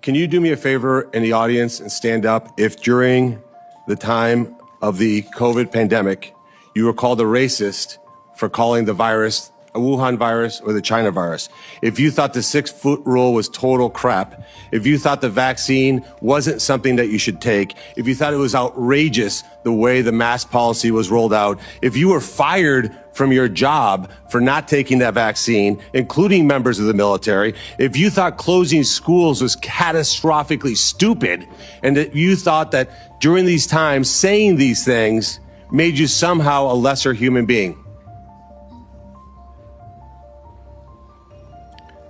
can you do me a favor in the audience and stand up if during the time of the COVID pandemic, you were called a racist for calling the virus a Wuhan virus or the China virus? If you thought the 6-foot rule was total crap, if you thought the vaccine wasn't something that you should take, if you thought it was outrageous the way the mask policy was rolled out, if you were fired from your job for not taking that vaccine, including members of the military, if you thought closing schools was catastrophically stupid, and that you thought that during these times saying these things made you somehow a lesser human being.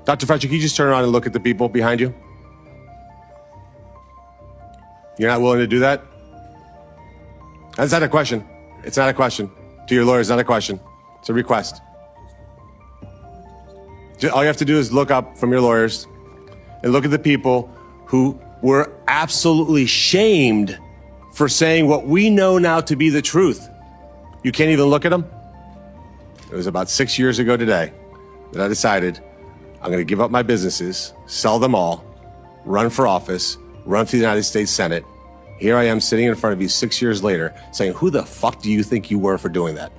Dr. Fauci, can you just turn around and look at the people behind you? You're not willing to do that? That's not a question. It's not a question. To your lawyer, it's not a question. It's a request. All you have to do is look up from your lawyers and look at the people who were absolutely shamed for saying what we know now to be the truth. You can't even look at them? It was about 6 years ago today that I decided I'm going to give up my businesses, sell them all, run for office, run for the United States Senate. Here I am sitting in front of you 6 years later saying, who the fuck do you think you were for doing that?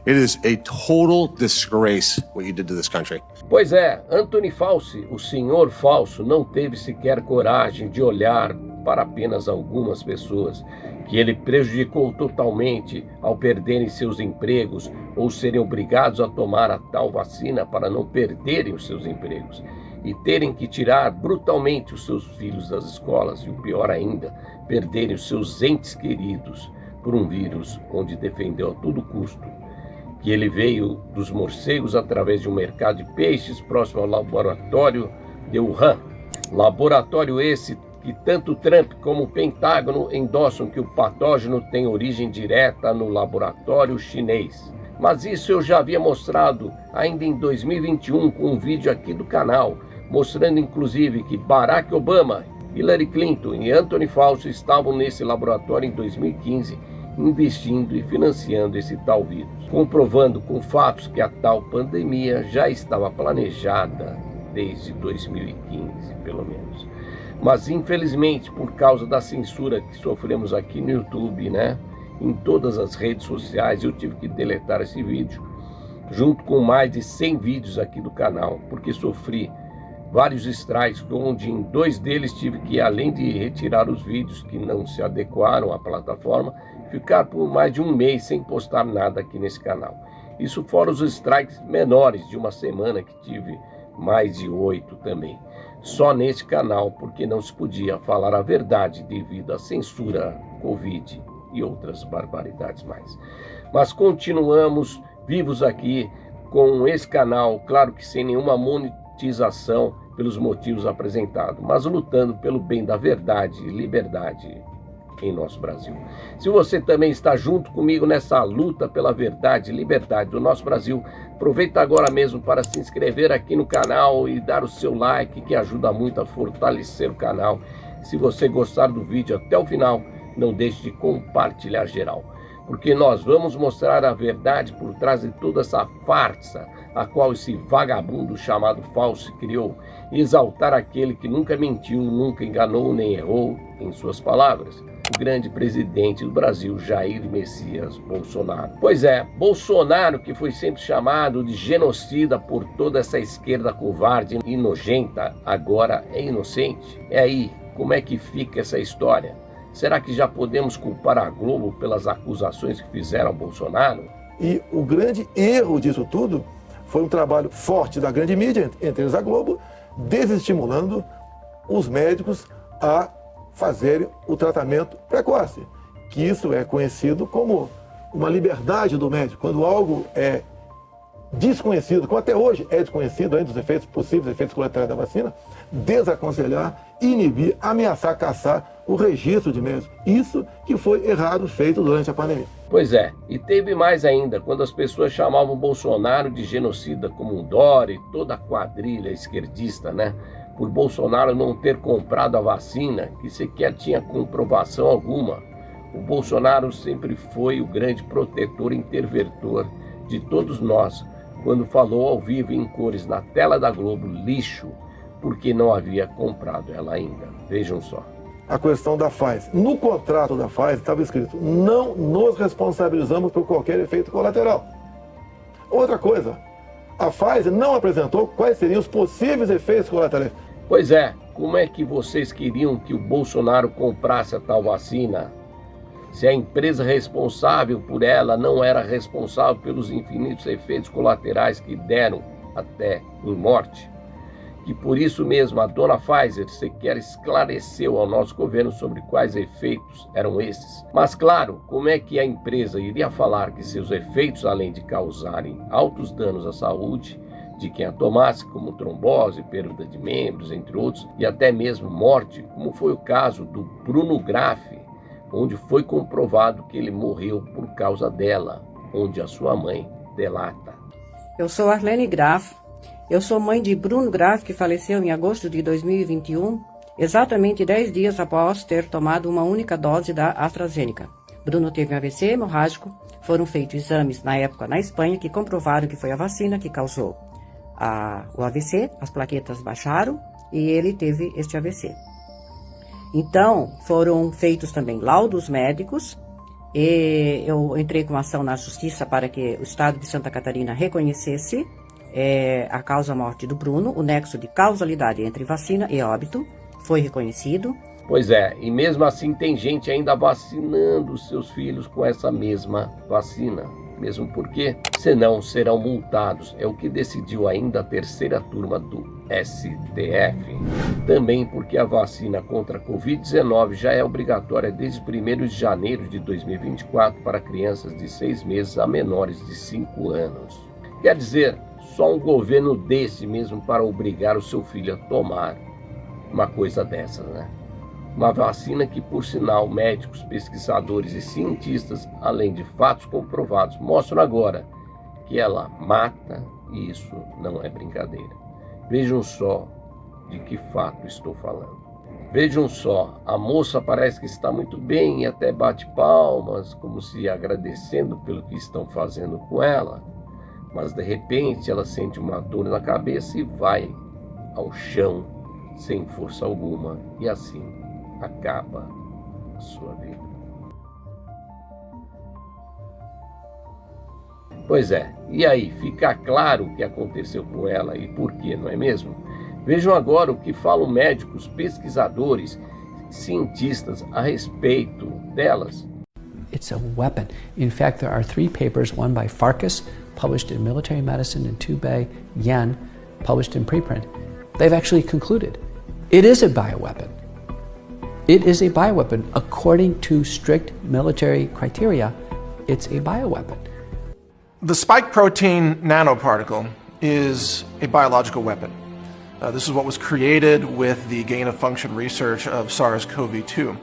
It is a total disgrace what you did to this country. Pois é, Anthony Fauci, o senhor falso, não teve sequer coragem de olhar para apenas algumas pessoas que ele prejudicou totalmente ao perderem seus empregos ou serem obrigados a tomar a tal vacina para não perderem os seus empregos e terem que tirar brutalmente os seus filhos das escolas e, o pior ainda, perderem os seus entes queridos por um vírus onde defendeu a todo custo que ele veio dos morcegos através de um mercado de peixes próximo ao laboratório de Wuhan. Laboratório esse que tanto Trump como o Pentágono endossam que o patógeno tem origem direta no laboratório chinês. Mas isso eu já havia mostrado ainda em 2021 com um vídeo aqui do canal, mostrando inclusive que Barack Obama, Hillary Clinton e Anthony Fauci estavam nesse laboratório em 2015, investindo e financiando esse tal vírus, comprovando com fatos que a tal pandemia já estava planejada desde 2015, pelo menos. Mas infelizmente, por causa da censura que sofremos aqui no YouTube, em todas as redes sociais, eu tive que deletar esse vídeo, junto com mais de 100 vídeos aqui do canal, porque sofri vários strikes, onde em 2 deles tive que, além de retirar os vídeos que não se adequaram à plataforma, ficar por mais de um mês sem postar nada aqui nesse canal. Isso fora os strikes menores de uma semana, que tive mais de 8 também. Só nesse canal, porque não se podia falar a verdade devido à censura, Covid e outras barbaridades mais. Mas continuamos vivos aqui com esse canal, claro que sem nenhuma monetização pelos motivos apresentados, mas lutando pelo bem da verdade e liberdade em nosso Brasil. Se você também está junto comigo nessa luta pela verdade e liberdade do nosso Brasil, aproveita agora mesmo para se inscrever aqui no canal e dar o seu like, que ajuda muito a fortalecer o canal. Se você gostar do vídeo até o final, não deixe de compartilhar geral, porque nós vamos mostrar a verdade por trás de toda essa farsa a qual esse vagabundo chamado Fauci criou, e exaltar aquele que nunca mentiu, nunca enganou nem errou, em suas palavras, o grande presidente do Brasil, Jair Messias Bolsonaro. Pois é, Bolsonaro, que foi sempre chamado de genocida por toda essa esquerda covarde e nojenta, agora é inocente. E aí, como é que fica essa história? Será que já podemos culpar a Globo pelas acusações que fizeram a Bolsonaro? E o grande erro disso tudo foi um trabalho forte da grande mídia, entre eles a Globo, desestimulando os médicos a fazerem o tratamento precoce, que isso é conhecido como uma liberdade do médico. Quando algo é desconhecido, como até hoje é desconhecido ainda os efeitos possíveis, efeitos colaterais da vacina, desaconselhar, inibir, ameaçar, caçar o registro de médicos. Isso que foi errado feito durante a pandemia. Pois é, e teve mais ainda, quando as pessoas chamavam Bolsonaro de genocida, como um Dória e toda a quadrilha esquerdista, por Bolsonaro não ter comprado a vacina, que sequer tinha comprovação alguma. O Bolsonaro sempre foi o grande protetor e interventor de todos nós, quando falou ao vivo em cores na tela da Globo, lixo, porque não havia comprado ela ainda. Vejam só. A questão da Pfizer. No contrato da Pfizer estava escrito: não nos responsabilizamos por qualquer efeito colateral. Outra coisa, a Pfizer não apresentou quais seriam os possíveis efeitos colaterais. Pois é, como é que vocês queriam que o Bolsonaro comprasse a tal vacina? Se a empresa responsável por ela não era responsável pelos infinitos efeitos colaterais que deram até em morte? Que por isso mesmo a dona Pfizer sequer esclareceu ao nosso governo sobre quais efeitos eram esses. Mas claro, como é que a empresa iria falar que seus efeitos, além de causarem altos danos à saúde de quem a tomasse, como trombose, perda de membros, entre outros, e até mesmo morte, como foi o caso do Bruno Graff, onde foi comprovado que ele morreu por causa dela, onde a sua mãe delata. Eu sou Arlene Graff. Eu sou mãe de Bruno Graff, que faleceu em agosto de 2021, exatamente 10 dias após ter tomado uma única dose da AstraZeneca. Bruno teve um AVC hemorrágico. Foram feitos exames na época na Espanha que comprovaram que foi a vacina que causou o AVC. As plaquetas baixaram e ele teve este AVC. Então, foram feitos também laudos médicos. E eu entrei com ação na justiça para que o estado de Santa Catarina reconhecesse a causa-morte do Bruno. O nexo de causalidade entre vacina e óbito foi reconhecido. Pois é, e mesmo assim tem gente ainda vacinando os seus filhos com essa mesma vacina. Mesmo porque, senão serão multados. É o que decidiu ainda a terceira turma do STF. Também porque a vacina contra a Covid-19 já é obrigatória desde 1º de janeiro de 2024 para crianças de 6 meses a menores de 5 anos. Quer dizer, só um governo desse mesmo para obrigar o seu filho a tomar uma coisa dessas, né? Uma vacina que, por sinal, médicos, pesquisadores e cientistas, além de fatos comprovados, mostram agora que ela mata, e isso não é brincadeira. Vejam só de que fato estou falando. Vejam só, a moça parece que está muito bem e até bate palmas, como se agradecendo pelo que estão fazendo com ela. Mas de repente ela sente uma dor na cabeça e vai ao chão sem força alguma, e assim acaba a sua vida. Pois é, e aí, fica claro o que aconteceu com ela e por quê, não é mesmo? Vejam agora o que falam médicos, pesquisadores, cientistas a respeito delas. It's a weapon. In fact, there are 3 papers, one by Farkas, published in Military Medicine, and 2 by Yen, published in preprint. They've actually concluded it is a bioweapon. It is a bioweapon. According to strict military criteria, it's a bioweapon. The spike protein nanoparticle is a biological weapon. This is what was created with the gain-of-function research of SARS-CoV-2.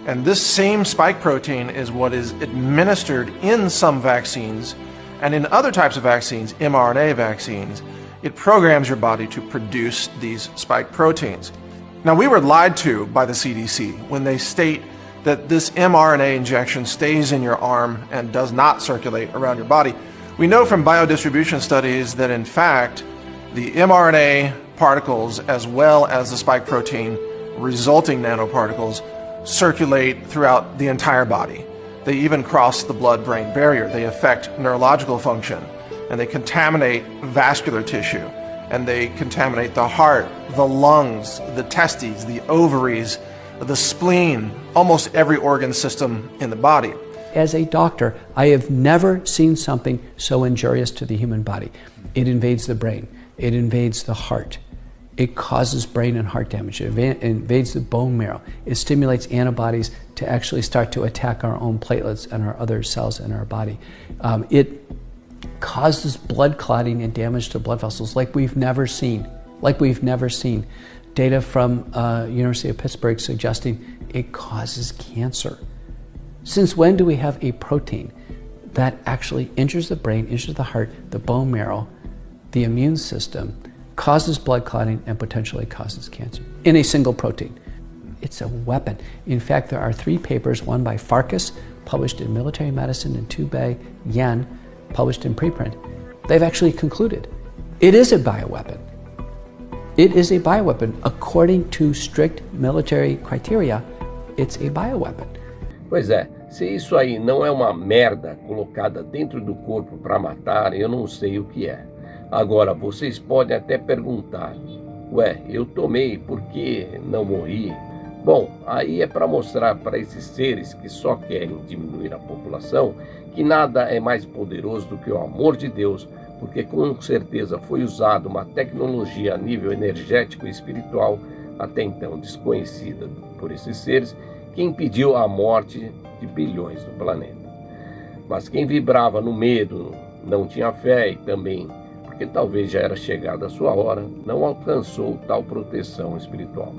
And this same spike protein is what is administered in some vaccines, and in other types of vaccines, mRNA vaccines, it programs your body to produce these spike proteins. Now, we were lied to by the CDC when they state that this mRNA injection stays in your arm and does not circulate around your body. We know from biodistribution studies that, in fact, the mRNA particles as well as the spike protein resulting nanoparticles circulate throughout the entire body. They even cross the blood-brain barrier. They affect neurological function, and they contaminate vascular tissue, and they contaminate the heart, the lungs, the testes, the ovaries, the spleen, almost every organ system in the body. As a doctor, I have never seen something so injurious to the human body. It invades the brain. It invades the heart. It causes brain and heart damage. It invades the bone marrow. It stimulates antibodies to actually start to attack our own platelets and our other cells in our body. It causes blood clotting and damage to blood vessels like we've never seen. Data from University of Pittsburgh suggesting it causes cancer. Since when do we have a protein that actually injures the brain, injures the heart, the bone marrow, the immune system, causes blood clotting, and potentially causes cancer in a single protein? It's a weapon. In fact, there are 3 papers, one by Farkas, published in Military Medicine, and 2 by Yen, published in preprint. They've actually concluded it is a bioweapon. It is a bioweapon. According to strict military criteria, it's a bioweapon. Pois é, se isso aí não é uma merda colocada dentro do corpo para matar, eu não sei o que é. Agora, vocês podem até perguntar, ué, eu tomei, por que não morri? Bom, aí é para mostrar para esses seres que só querem diminuir a população que nada é mais poderoso do que o amor de Deus, porque com certeza foi usada uma tecnologia a nível energético e espiritual, até então desconhecida por esses seres, que impediu a morte de bilhões do planeta. Mas quem vibrava no medo, não tinha fé e também, porque talvez já era chegada a sua hora, não alcançou tal proteção espiritual.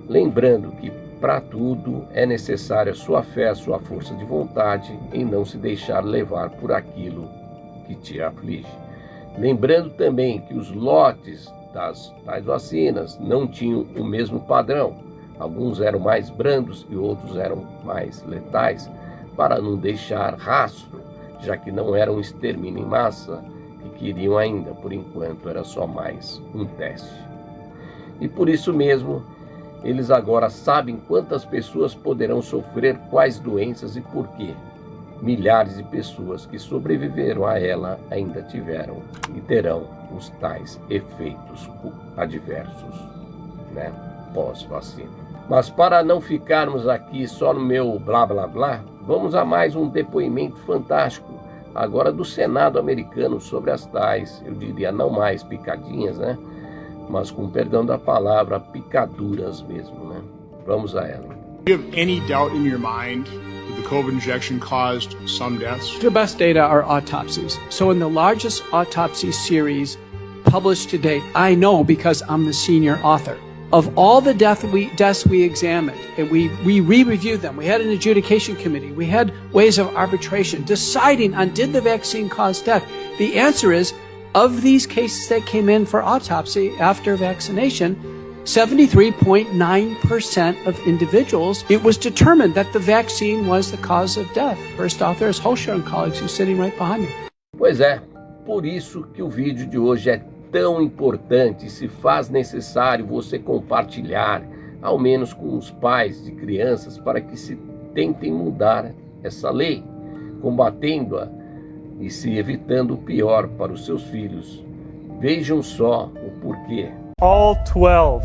Lembrando que para tudo é necessária a sua fé, a sua força de vontade em não se deixar levar por aquilo que te aflige. Lembrando também que os lotes das tais vacinas não tinham o mesmo padrão. Alguns eram mais brandos e outros eram mais letais, para não deixar rastro, já que não era um extermínio em massa que queriam ainda, por enquanto era só mais um teste. E por isso mesmo, eles agora sabem quantas pessoas poderão sofrer quais doenças e por quê. Milhares de pessoas que sobreviveram a ela ainda tiveram e terão os tais efeitos adversos, né, pós-vacina. Mas para não ficarmos aqui só no meu blá blá blá, vamos a mais um depoimento fantástico, agora do Senado americano sobre as tais, eu diria não mais picadinhas, né? Mas com perdão da palavra, picaduras mesmo, né? Vamos a ela. Do you have any doubt in your mind that the COVID injection caused some deaths? The best data are autopsies. So in the largest autopsy series published to date, I know because I'm the senior author. Of all the deaths we examined, and we re-reviewed them, we had an adjudication committee, we had ways of arbitration, deciding on did the vaccine cause death. The answer is, of these cases that came in for autopsy after vaccination, 73.9% of individuals, it was determined that the vaccine was the cause of death. First author is Hosher and colleagues, who's sitting right behind me. Pois é, por isso que o vídeo de hoje é tão importante e se faz necessário você compartilhar, ao menos com os pais de crianças, para que se tentem mudar essa lei, combatendo-a e se evitando o pior para os seus filhos. Vejam só o porquê. All 12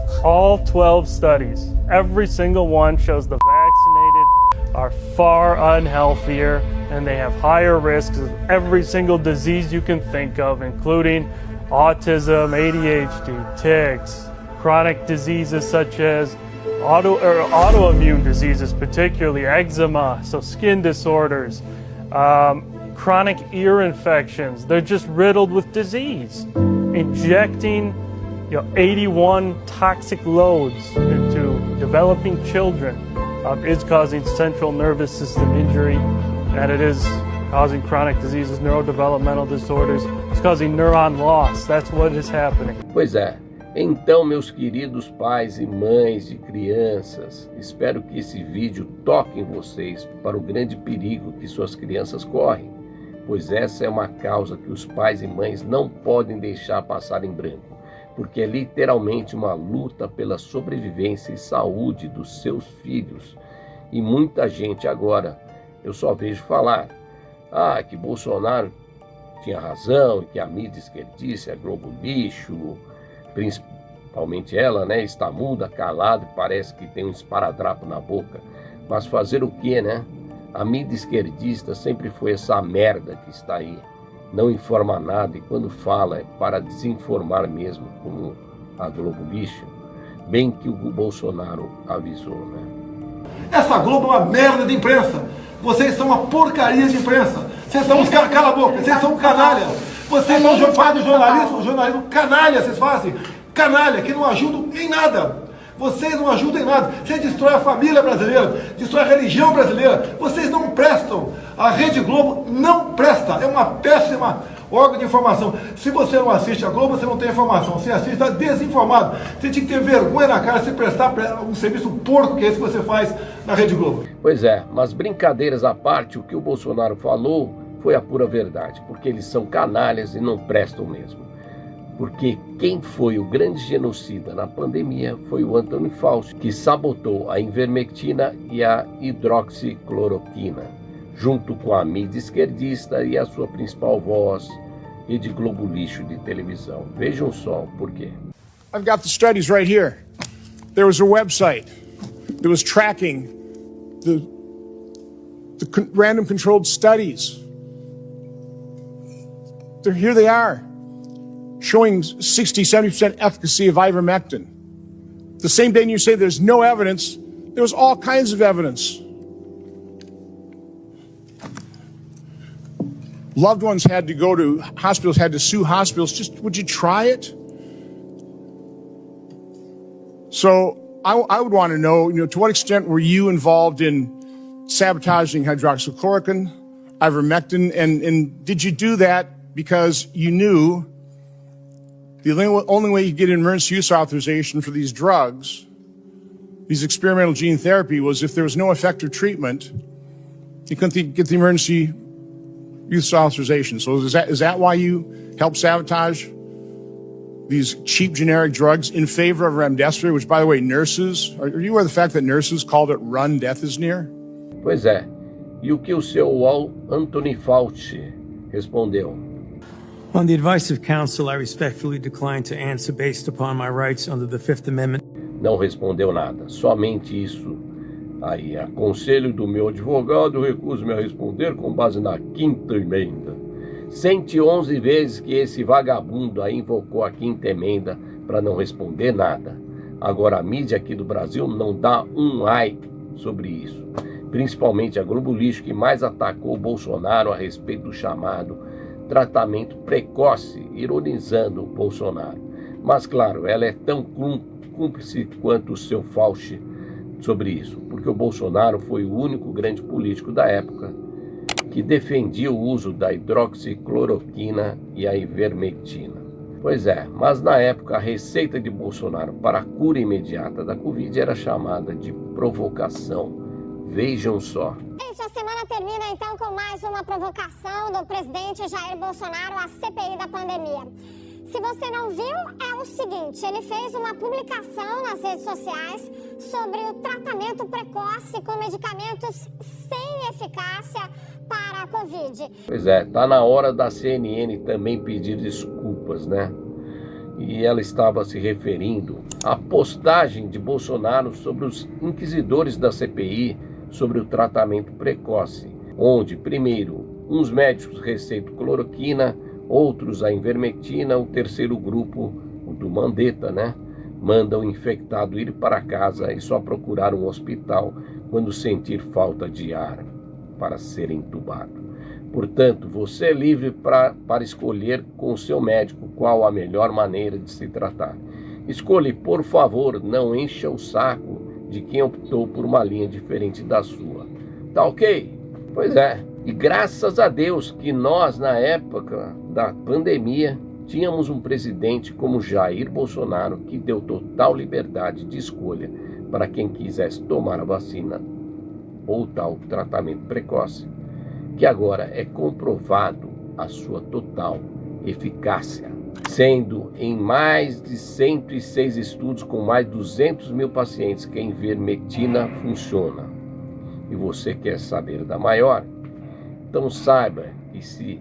studies, every single one shows the vaccinated are far unhealthier and they have higher risks of every single disease you can think of, including autism, ADHD, tics, chronic diseases such as autoimmune diseases, particularly eczema, so skin disorders, chronic ear infections. They're just riddled with disease. Injecting 81 toxic loads into developing children is causing central nervous system injury, and it is causing chronic diseases, neurodevelopmental disorders. It's causing neuron loss. That's what is happening. Pois é. Então, meus queridos pais e mães de crianças, espero que esse vídeo toque em vocês para o grande perigo que suas crianças correm, pois essa é uma causa que os pais e mães não podem deixar passar em branco, porque é literalmente uma luta pela sobrevivência e saúde dos seus filhos. E muita gente agora, eu só vejo falar, que Bolsonaro tinha razão, que a mídia esquerdista, a Globo lixo, principalmente ela, né, está muda, calada, parece que tem um esparadrapo na boca. Mas fazer o quê, né? A mídia esquerdista sempre foi essa merda que está aí. Não informa nada e quando fala é para desinformar mesmo, como a Globo lixo, bem que o Bolsonaro avisou, né? Essa Globo é uma merda de imprensa. Vocês são uma porcaria de imprensa. Vocês são uns caras, cala a boca, vocês são canalha. Vocês fazem jornalismo canalha, vocês fazem. Canalha, que não ajudam em nada. Vocês não ajudam em nada. Você destrói a família brasileira, destrói a religião brasileira. Vocês não prestam. A Rede Globo não presta. É uma péssima órgão de informação. Se você não assiste a Globo, você não tem informação. Se assiste, está desinformado. Você tinha que ter vergonha na cara se prestar um serviço porco que é esse que você faz na Rede Globo. Pois é, mas brincadeiras à parte, o que o Bolsonaro falou foi a pura verdade, porque eles são canalhas e não prestam mesmo. Porque quem foi o grande genocida na pandemia foi o Antônio Fauci, que sabotou a ivermectina e a hidroxicloroquina, junto com a mídia esquerdista e a sua principal voz, Rede Globo Lixo de televisão. Vejam só o porquê. I've got the studies right here. There was a website that was tracking the random controlled studies. Here they are, showing 60, 70% efficacy of ivermectin. The same day you say there's no evidence, there was all kinds of evidence. Loved ones had to go to hospitals, had to sue hospitals. Just, would you try it? So I would want to know, to what extent were you involved in sabotaging hydroxychloroquine, ivermectin, and did you do that because you knew the only way you get an emergency use authorization for these drugs, these experimental gene therapy, was if there was no effective treatment, you couldn't get the emergency use authorization. So is that why you helped sabotage these cheap generic drugs in favor of remdesivir, which, by the way, nurses, are you aware of the fact that nurses called it run, death is near? Pois é. E o que o seu Anthony Fauci respondeu? On the advice of counsel, I respectfully decline to answer based upon my rights under the Fifth Amendment. Não respondeu nada, somente isso. Aí, a conselho do meu advogado, recuso-me a responder com base na Quinta Emenda. 111 vezes que esse vagabundo aí invocou a Quinta Emenda para não responder nada. Agora a mídia aqui do Brasil não dá um ai sobre isso. Principalmente a Globo Lixo, que mais atacou o Bolsonaro a respeito do chamado tratamento precoce, ironizando o Bolsonaro. Mas claro, ela é tão cúmplice quanto o seu Fauci sobre isso, porque o Bolsonaro foi o único grande político da época que defendia o uso da hidroxicloroquina e a ivermectina. Pois é, mas na época a receita de Bolsonaro para a cura imediata da Covid era chamada de provocação. Vejam só. Gente, a semana termina então com mais uma provocação do presidente Jair Bolsonaro à CPI da pandemia. Se você não viu, é o seguinte, ele fez uma publicação nas redes sociais sobre o tratamento precoce com medicamentos sem eficácia para a Covid. Pois é, tá na hora da CNN também pedir desculpas, né? E ela estava se referindo à postagem de Bolsonaro sobre os inquisidores da CPI sobre o tratamento precoce, onde, primeiro, uns médicos receitam cloroquina, outros a ivermectina, o terceiro grupo, o do Mandetta, né? Manda o infectado ir para casa e só procurar um hospital quando sentir falta de ar para ser entubado. Portanto, você é livre para escolher com o seu médico qual a melhor maneira de se tratar. Escolha, por favor, não encha o saco de quem optou por uma linha diferente da sua. Tá ok? Pois é. E graças a Deus que nós, na época da pandemia, tínhamos um presidente como Jair Bolsonaro que deu total liberdade de escolha para quem quisesse tomar a vacina ou tal tratamento precoce, que agora é comprovado a sua total eficácia, sendo em mais de 106 estudos com mais de 200 mil pacientes que a ivermectina funciona. E você quer saber da maior? Então saiba que se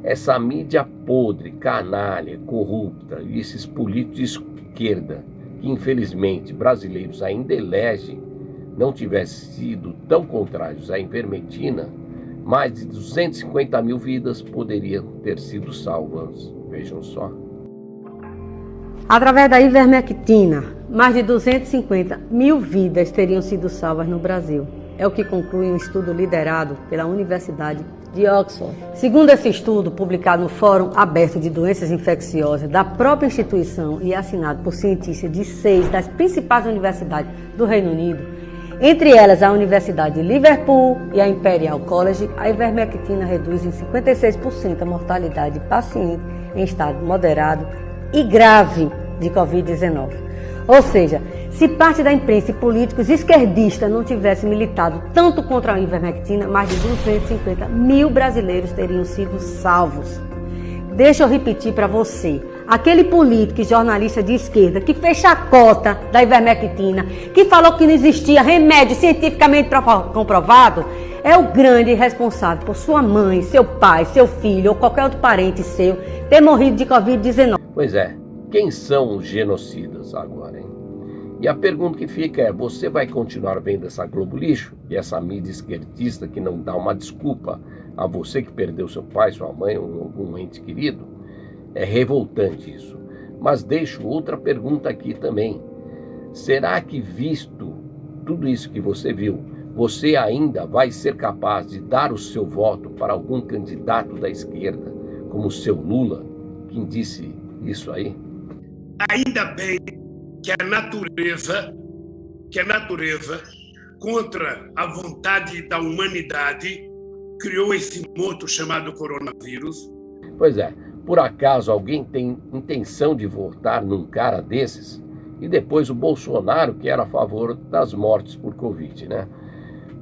essa mídia podre, canalha, corrupta e esses políticos de esquerda, que infelizmente brasileiros ainda elegem, não tivessem sido tão contrários à ivermectina, mais de 250 mil vidas poderiam ter sido salvas. Vejam só. Através da ivermectina, mais de 250 mil vidas teriam sido salvas no Brasil. É o que conclui um estudo liderado pela Universidade de Oxford. Segundo esse estudo, publicado no Fórum Aberto de Doenças Infecciosas da própria instituição e assinado por cientistas de 6 das principais universidades do Reino Unido, entre elas a Universidade de Liverpool e a Imperial College, a ivermectina reduz em 56% a mortalidade de pacientes em estado moderado e grave de Covid-19. Ou seja, se parte da imprensa e políticos esquerdistas não tivessem militado tanto contra a ivermectina, mais de 250 mil brasileiros teriam sido salvos. Deixa eu repetir para você. Aquele político e jornalista de esquerda que fez chacota da ivermectina, que falou que não existia remédio cientificamente comprovado, é o grande responsável por sua mãe, seu pai, seu filho ou qualquer outro parente seu ter morrido de Covid-19. Pois é, quem são os genocidas agora, hein? E a pergunta que fica é, você vai continuar vendo essa Globo lixo e essa mídia esquerdista que não dá uma desculpa a você que perdeu seu pai, sua mãe ou algum ente querido? É revoltante isso. Mas deixo outra pergunta aqui também. Será que, visto tudo isso que você viu, você ainda vai ser capaz de dar o seu voto para algum candidato da esquerda, como o seu Lula, quem disse isso aí? Ainda bem que a natureza, contra a vontade da humanidade, criou esse monstro chamado coronavírus. Pois é, por acaso alguém tem intenção de votar num cara desses? E depois o Bolsonaro, que era a favor das mortes por Covid, né?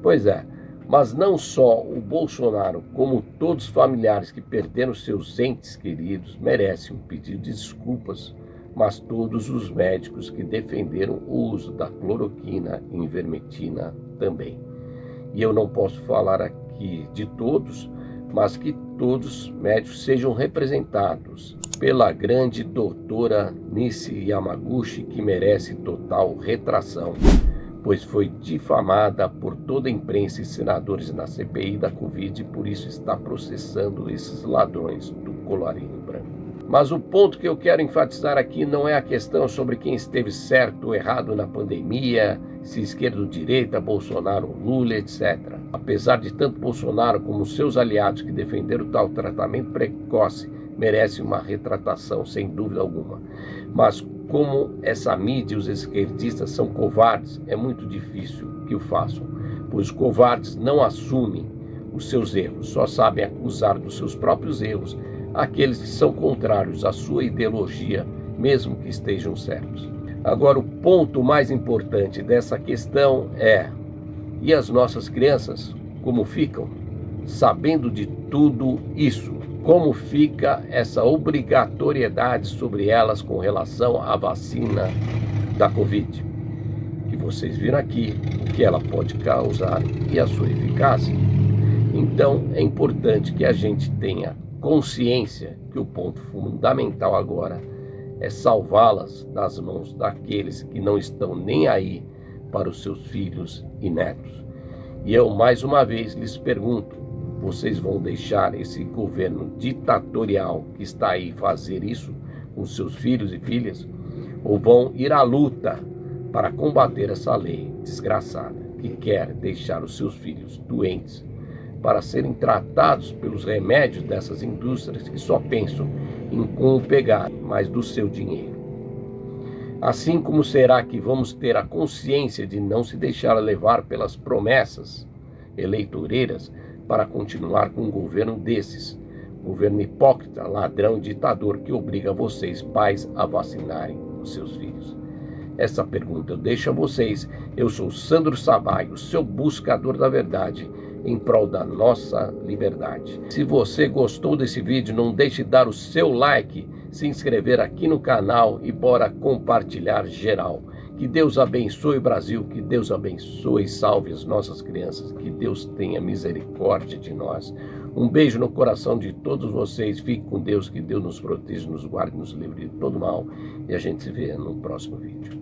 Pois é, mas não só o Bolsonaro, como todos os familiares que perderam seus entes queridos merecem um pedido de desculpas, mas todos os médicos que defenderam o uso da cloroquina e ivermectina também. E eu não posso falar aqui de todos, mas que todos os médicos sejam representados pela grande doutora Nissi Yamaguchi, que merece total retração, pois foi difamada por toda a imprensa e senadores na CPI da Covid e por isso está processando esses ladrões do colarinho branco. Mas o ponto que eu quero enfatizar aqui não é a questão sobre quem esteve certo ou errado na pandemia, se esquerda ou direita, Bolsonaro ou Lula, etc. Apesar de tanto Bolsonaro como seus aliados que defenderam tal tratamento precoce merecem uma retratação, sem dúvida alguma. Mas como essa mídia e os esquerdistas são covardes, é muito difícil que o façam, pois os covardes não assumem os seus erros, só sabem acusar dos seus próprios erros aqueles que são contrários à sua ideologia, mesmo que estejam certos. Agora, o ponto mais importante dessa questão é: e as nossas crianças, como ficam? Sabendo de tudo isso, como fica essa obrigatoriedade sobre elas com relação à vacina da Covid? Que vocês viram aqui o que ela pode causar e a sua eficácia. Então, é importante que a gente tenha consciência que o ponto fundamental agora é salvá-las das mãos daqueles que não estão nem aí para os seus filhos e netos. E eu mais uma vez lhes pergunto: vocês vão deixar esse governo ditatorial que está aí fazer isso com seus filhos e filhas? Ou vão ir à luta para combater essa lei desgraçada que quer deixar os seus filhos doentes para serem tratados pelos remédios dessas indústrias que só pensam em como pegar mais do seu dinheiro? Assim como será que vamos ter a consciência de não se deixar levar pelas promessas eleitoreiras para continuar com um governo desses, governo hipócrita, ladrão, ditador que obriga vocês, pais, a vacinarem os seus filhos? Essa pergunta eu deixo a vocês. Eu sou Sandro Sabay, o seu buscador da verdade, em prol da nossa liberdade. Se você gostou desse vídeo, não deixe de dar o seu like, se inscrever aqui no canal e bora compartilhar geral. Que Deus abençoe o Brasil, que Deus abençoe e salve as nossas crianças, que Deus tenha misericórdia de nós. Um beijo no coração de todos vocês, fique com Deus, que Deus nos proteja, nos guarde, nos livre de todo mal, e a gente se vê no próximo vídeo.